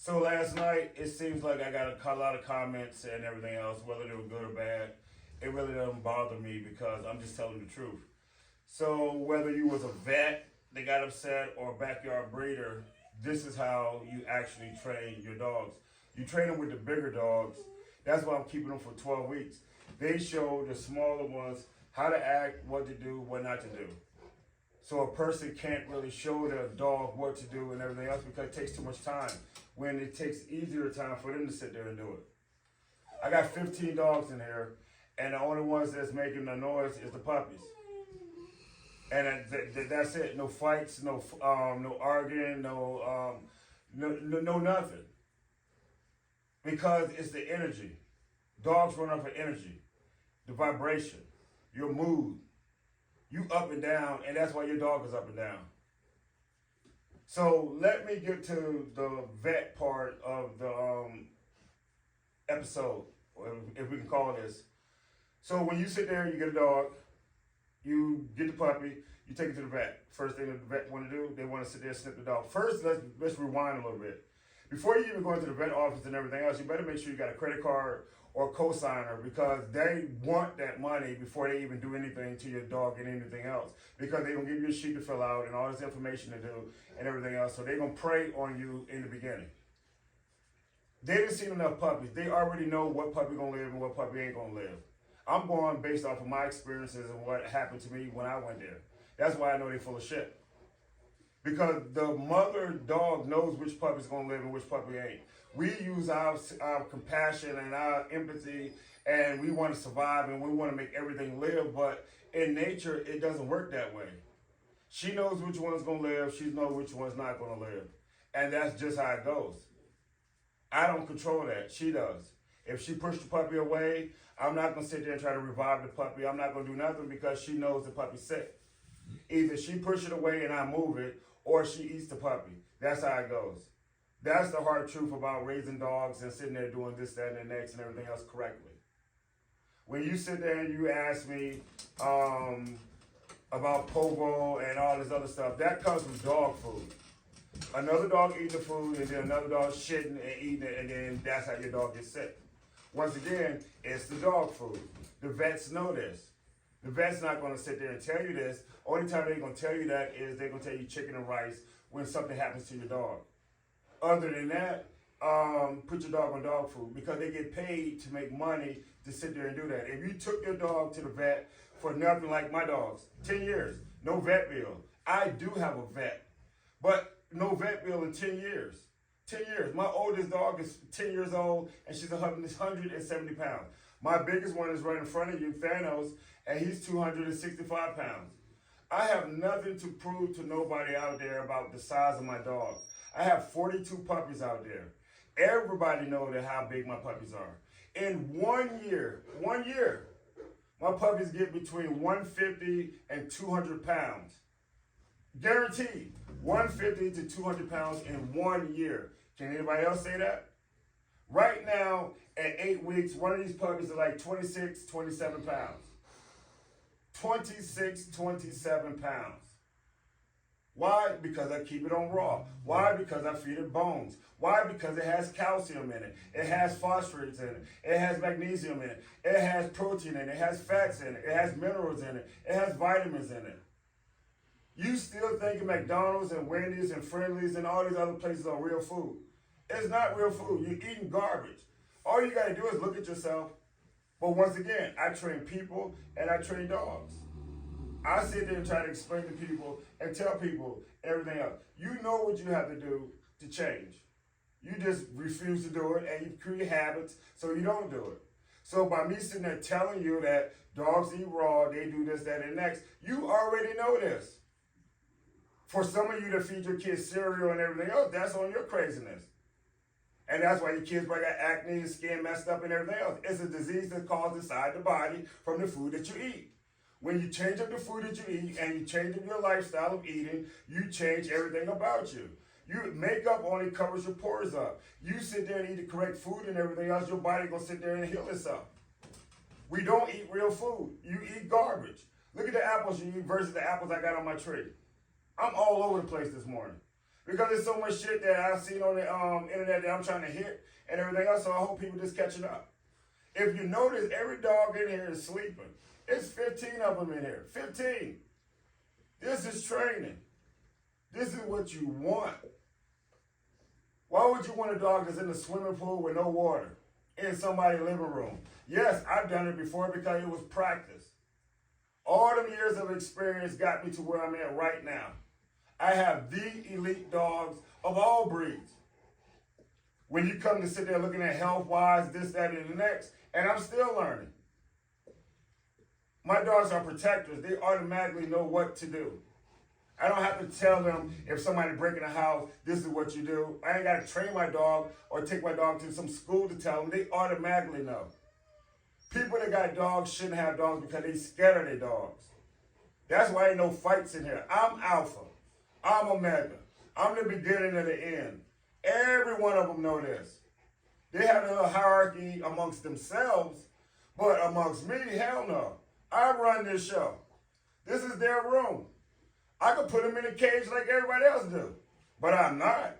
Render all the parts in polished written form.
So last night, it seems like I got a lot of comments and everything else, whether they were good or bad. It really doesn't bother me because I'm just telling the truth. So whether you was a vet that got upset or a backyard breeder, this is how you actually train your dogs. You train them with the bigger dogs. That's why I'm keeping them for 12 weeks. They show the smaller ones how to act, what to do, what not to do. So a person can't really show their dog what to do and everything else because it takes too much time. When it takes easier time for them to sit there and do it. I got 15 dogs in here, and the only ones that's making the noise is the puppies. And that's it. No fights, no arguing, no nothing. Because it's the energy. Dogs run off of energy, the vibration, your mood. You up and down, and that's why your dog is up and down. So let me get to the vet part of the episode, if we can call this. So when you sit there and you get a dog, you get the puppy, you take it to the vet. First thing the vet want to do, they want to sit there and snip the dog. First, let's rewind a little bit. Before you even go into the vet office and everything else, you better make sure you got a credit card or a cosigner because they want that money before they even do anything to your dog and anything else. Because they're going to give you a sheet to fill out and all this information to do and everything else. So they're going to prey on you in the beginning. They didn't see enough puppies. They already know what puppy going to live and what puppy ain't going to live. I'm going based off of my experiences and what happened to me when I went there. That's why I know they're full of shit. Because the mother dog knows which puppy's going to live and which puppy ain't. We use our compassion and our empathy, and we want to survive and we want to make everything live, but in nature, it doesn't work that way. She knows which one's going to live. She knows which one's not going to live. And that's just how it goes. I don't control that. She does. If she pushed the puppy away, I'm not going to sit there and try to revive the puppy. I'm not going to do nothing because she knows the puppy's sick. Either she push it away and I move it, or she eats the puppy. That's how it goes. That's the hard truth about raising dogs and sitting there doing this, that, and the next and everything else correctly. When you sit there and you ask me about povo and all this other stuff, that comes from dog food. Another dog eating the food and then another dog shitting and eating it, and then that's how your dog gets sick. Once again, it's the dog food. The vets know this. The vet's not going to sit there and tell you this. Only time they're going to tell you that is they're going to tell you chicken and rice when something happens to your dog. Other than that, put your dog on dog food because they get paid to make money to sit there and do that. If you took your dog to the vet for nothing like my dogs, 10 years, no vet bill. I do have a vet, but no vet bill in 10 years. 10 years. My oldest dog is 10 years old and she's 170 pounds. My biggest one is right in front of you, Thanos, and he's 265 pounds. I have nothing to prove to nobody out there about the size of my dog. I have 42 puppies out there. Everybody knows how big my puppies are. In 1 year, my puppies get between 150 and 200 pounds. Guaranteed, 150 to 200 pounds in 1 year. Can anybody else say that? Right now, at 8 weeks, one of these puppies are like 26, 27 pounds. 26, 27 pounds. Why? Because I keep it on raw. Why? Because I feed it bones. Why? Because it has calcium in it. It has phosphates in it. It has magnesium in it. It has protein in it. It has fats in it. It has minerals in it. It has vitamins in it. You still thinking McDonald's and Wendy's and Friendly's and all these other places are real food. It's not real food. You're eating garbage. All you got to do is look at yourself. But once again, I train people and I train dogs. I sit there and try to explain to people and tell people everything else. You know what you have to do to change. You just refuse to do it and you create habits so you don't do it. So by me sitting there telling you that dogs eat raw, they do this, that, and next, you already know this. For some of you to feed your kids cereal and everything else, that's on your craziness. And that's why your kids probably got acne, skin messed up and everything else. It's a disease that's caused inside the body from the food that you eat. When you change up the food that you eat and you change up your lifestyle of eating, you change everything about you. Makeup only covers your pores up. You sit there and eat the correct food and everything else, your body gonna sit there and heal itself. We don't eat real food. You eat garbage. Look at the apples you eat versus the apples I got on my tree. I'm all over the place this morning. Because there's so much shit that I've seen on the internet that I'm trying to hit and everything else, so I hope people just catching up. If you notice, every dog in here is sleeping. It's 15 of them in here. 15. This is training. This is what you want. Why would you want a dog that's in the swimming pool with no water in somebody's living room? Yes, I've done it before because it was practice. All them years of experience got me to where I'm at right now. I have the elite dogs of all breeds. When you come to sit there looking at health-wise, this, that, and the next, and I'm still learning. My dogs are protectors. They automatically know what to do. I don't have to tell them if somebody breaking a house, this is what you do. I ain't got to train my dog or take my dog to some school to tell them. They automatically know. People that got dogs shouldn't have dogs because they scared of their dogs. That's why ain't no fights in here. I'm alpha. I'm omega. I'm the beginning and the end. Every one of them know this. They have a little hierarchy amongst themselves, but amongst me, hell no. I run this show. This is their room. I could put them in a cage like everybody else do, but I'm not.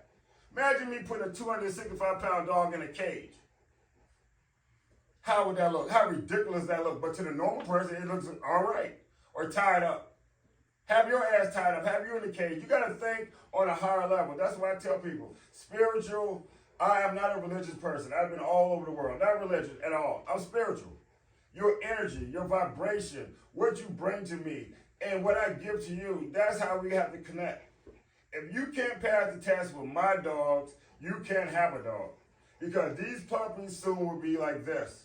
Imagine me putting a 265-pound dog in a cage. How would that look? How ridiculous that look? But to the normal person, it looks all right. Or tied up. Have your ass tied up. Have you in the cage. You got to think on a higher level. That's why I tell people. Spiritual, I am not a religious person. I've been all over the world. Not religious at all. I'm spiritual. Your energy, your vibration, what you bring to me, and what I give to you, that's how we have to connect. If you can't pass the test with my dogs, you can't have a dog. Because these puppies soon will be like this.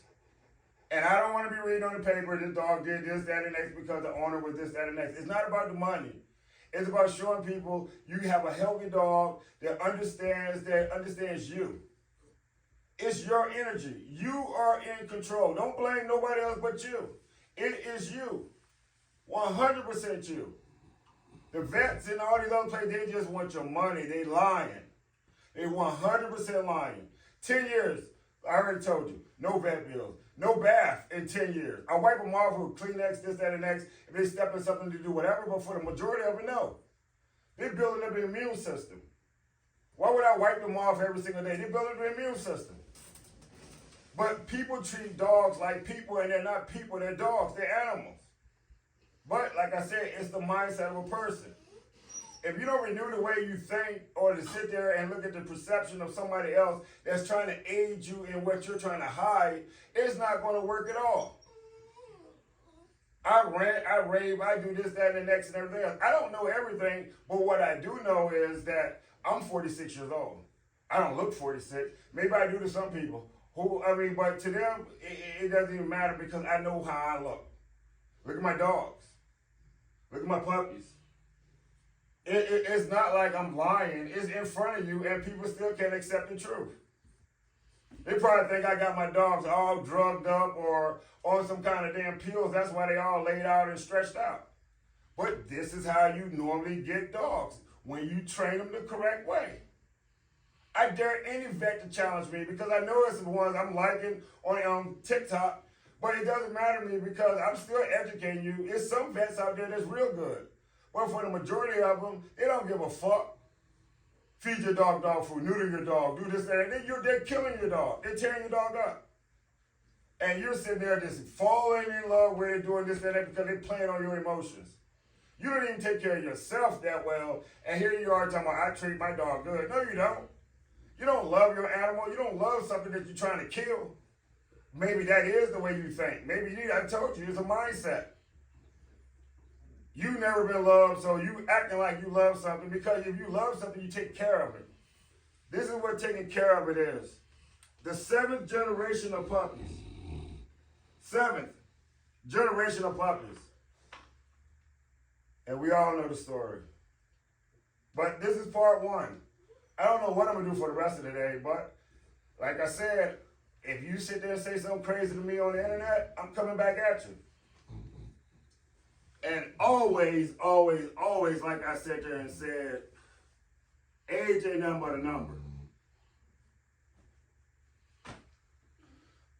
And I don't want to be reading on the paper, this dog did this, that, and next because the owner was this, that, and next. It's not about the money. It's about showing people you have a healthy dog that understands you. It's your energy. You are in control. Don't blame nobody else but you. It is you. 100% you. The vets and all these other places, they just want your money. They lying. They 100% lying. 10 years, I already told you, no vet bills. No bath in 10 years. I wipe them off with Kleenex, this, that, and next. If they step in something to do whatever, but for the majority of it, no. They're building up an immune system. Why would I wipe them off every single day? They're building an immune system. But people treat dogs like people, and they're not people, they're dogs, they're animals. But like I said, it's the mindset of a person. If you don't renew the way you think or to sit there and look at the perception of somebody else that's trying to aid you in what you're trying to hide, it's not going to work at all. I rant, I rave, I do this, that, and the next and everything else. I don't know everything, but what I do know is that I'm 46 years old. I don't look 46. Maybe I do to some people. But to them, it doesn't even matter because I know how I look. Look at my dogs. Look at my puppies. It's not like I'm lying. It's in front of you, and people still can't accept the truth. They probably think I got my dogs all drugged up or on some kind of damn pills. That's why they all laid out and stretched out. But this is how you normally get dogs, when you train them the correct way. I dare any vet to challenge me because I know it's the ones I'm liking on TikTok, but it doesn't matter to me because I'm still educating you. There's some vets out there that's real good. But for the majority of them, they don't give a fuck. Feed your dog food, neuter your dog, do this, that, and then they're killing your dog. They're tearing your dog up. And you're sitting there just falling in love with it, doing this, that, and because they're playing on your emotions. You don't even take care of yourself that well, and here you are talking about, I treat my dog good. No, you don't. You don't love your animal. You don't love something that you're trying to kill. Maybe that is the way you think. Maybe I told you, it's a mindset. You've never been loved, so you acting like you love something because if you love something, you take care of it. This is what taking care of it is. The 7th generation of puppies. 7th generation of puppies. And we all know the story. But this is part 1. I don't know what I'm going to do for the rest of the day, but like I said, if you sit there and say something crazy to me on the internet, I'm coming back at you. And always, always, always, like I sat there and said, age ain't nothing but a number.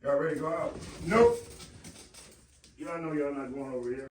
Y'all ready to go out? Nope. Y'all know y'all not going over here.